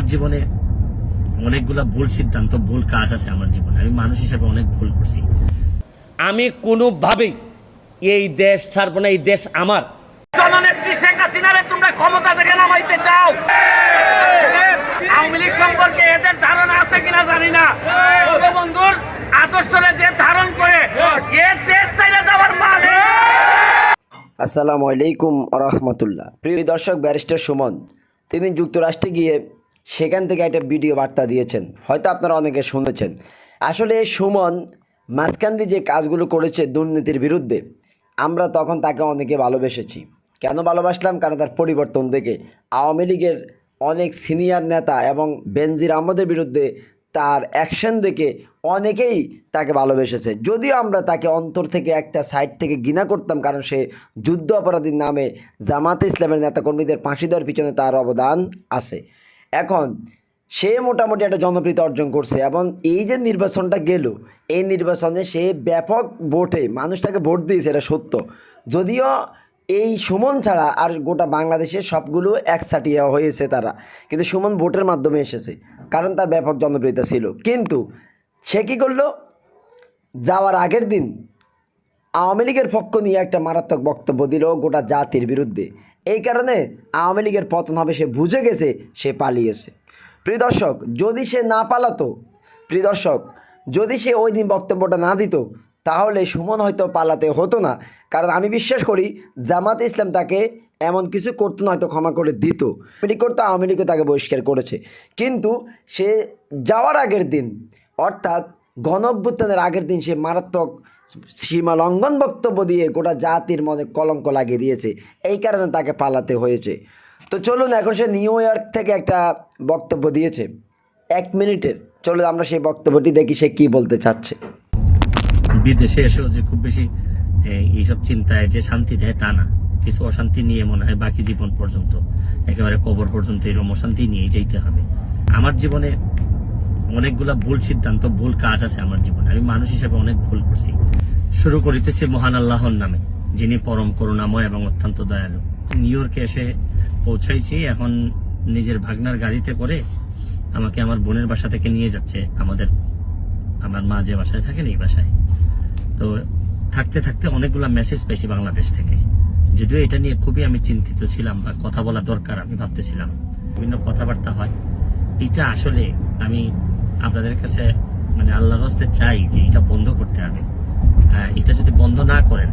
আমার জীবনে অনেকগুলা ভুল সিদ্ধান্ত, ভুল কাজ আছে আমার জীবনে। আমি মানুষ হিসেবে অনেক ভুল করছি। আমি কোনোভাবেই এই দেশ ছাড়বো না। এই দেশ আমার। জননেত্রী শেখ হাসিনারে তোমরা ক্ষমতা থেকে নামাইতে চাও। আওয়ামী লীগ সম্পর্কে এদের ধারণা আছে কিনা জানি না। বন্ধুর আদর্শরে যে ধারণ করে এ দেশ চাইলে যাওয়ার মানে। আসসালামু আলাইকুম রহমতুল্লাহ। প্রিয় দর্শক, ব্যারিস্টার সুমন তিনি যুক্তরাষ্ট্রে গিয়ে সেখান থেকে একটা ভিডিও বার্তা দিয়েছেন, হয়তো আপনারা অনেকে শুনেছেন। আসলে সুমন মাঝখান দিয়ে যে কাজগুলো করেছে দুর্নীতির বিরুদ্ধে, আমরা তখন তাকে অনেকে ভালোবেসেছি। কেন ভালোবাসলাম? কারণ তার পরিবর্তন দেখে আওয়ামী লীগের অনেক সিনিয়র নেতা এবং বেনজির আহমদের বিরুদ্ধে তার অ্যাকশন দেখে অনেকেই তাকে ভালোবেসেছে। যদিও আমরা তাকে অন্তর থেকে একটা সাইড থেকে ঘৃণা করতাম, কারণ সে যুদ্ধ অপরাধীর নামে জামাতে ইসলামের নেতাকর্মীদের ফাঁসি দেওয়ার পিছনে তার অবদান আছে। এখন সে মোটামুটি একটা জনপ্রিয়তা অর্জন করছে এবং এই যে নির্বাচনটা গেল, এই নির্বাচনে সে ব্যাপক ভোটে মানুষ তাকে ভোট দিয়েছে, এটা সত্য। যদিও এই সুমন ছাড়া আর গোটা বাংলাদেশে সবগুলো একসাটিয়া হয়েছে তারা, কিন্তু সুমন ভোটের মাধ্যমে এসেছে, কারণ তার ব্যাপক জনপ্রিয়তা ছিল। কিন্তু সে কী করলো? যাওয়ার আগের দিন আওয়ামী লীগের পক্ষ নিয়ে একটা মারাত্মক বক্তব্য দিল গোটা জাতির বিরুদ্ধে। এই কারণে আওয়ামী লীগের পতন হবে সে বুঝে গেছে, সে পালিয়েছে। প্রিয় দর্শক, যদি সে না পালাতো, প্রিয় দর্শক, যদি সে ওই দিন বক্তব্যটা না দিত, তাহলে সুমন হয়তো পালাতে হতো না। কারণ আমি বিশ্বাস করি জামাতে ইসলাম তাকে এমন কিছু করতো না, হয়তো ক্ষমা করে দিত। আওয়ামী লীগ করতো, আওয়ামী লীগও তাকে বহিষ্কার করেছে। কিন্তু সে যাওয়ার আগের দিন, অর্থাৎ গণ-অভ্যুত্থানের আগের দিন, সে মারাত্মক সীমা লঙ্ঘন বক্তব্য দিয়ে গোটা জাতির মনে কলঙ্ক লাগিয়ে দিয়েছে। এই কারণে তাকে পালাতে হয়েছে। তো চলুন, এখন সে নিউ ইয়র্ক থেকে একটা বক্তব্য দিয়েছে 1 মিনিটের। চলুন আমরা সেই বক্তব্যটি দেখি সে কি বলতে চাচ্ছে। বিদেশে এসেও যে খুব বেশি এইসব চিন্তায় যে শান্তি দেয় তা না, কিছু অশান্তি নিয়ে মনে হয় বাকি জীবন পর্যন্ত, একেবারে কবর পর্যন্ত এরকম অশান্তি নিয়ে যেতে হবে। আমার জীবনে অনেকগুলা ভুল সিদ্ধান্ত, ভুল কাজ আছে আমার জীবনে। আমি মানুষ হিসেবে অনেক ভুল করছি। শুরু করিতেছি মহান আল্লাহর নামে, যিনি পরম করুণাময় এবং অত্যন্ত দয়ালু। নিউ ইয়র্কে এসে পৌঁছাইছি। এখন নিজের ভাগনার গাড়িতে করে আমাকে আমার বোনের বাসা থেকে নিয়ে যাচ্ছে আমার মা যে বাসায় থাকেন এই বাসায়। তো থাকতে থাকতে অনেকগুলা মেসেজ পেয়েছি বাংলাদেশ থেকে। যদিও এটা নিয়ে খুবই আমি চিন্তিত ছিলাম, বা কথা বলা দরকার আমি ভাবতেছিলাম। বিভিন্ন কথাবার্তা হয়, এটা আসলে আমি আপনাদের কাছে মানে আল্লাহর হস্তে চাই যে এটা বন্ধ করতে হবে। এটা যদি বন্ধ না করেন,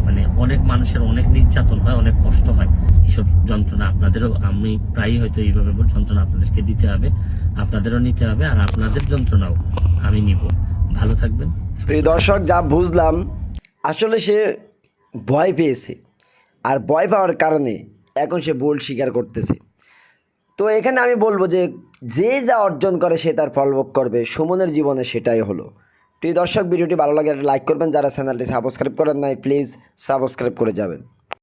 মানে অনেক মানুষের অনেক নির্যাতন হয়, অনেক কষ্ট হয়। এইসব যন্ত্রণা আপনাদেরও, আমি প্রায়ই হয়তো এইভাবে যন্ত্রণা আপনাদেরকে দিতে হবে, আপনাদেরও নিতে হবে, আর আপনাদের যন্ত্রণাও আমি নিব। ভালো থাকবেন। প্রিয় দর্শক, যা বুঝলাম আসলে সে ভয় পেয়েছে, আর ভয় পাওয়ার কারণে এখন সে ভুল স্বীকার করতেছে। তো এখানে আমি বলবো যে যে যা অর্জন করে সে তার ফলভোগ করবে। সুমনের জীবনে সেটাই হলো। প্রিয় দর্শক, ভিডিওটি ভালো লাগে লাইক করবেন, যারা চ্যানেলটি সাবস্ক্রাইব করেন নাই প্লিজ সাবস্ক্রাইব করে যাবেন।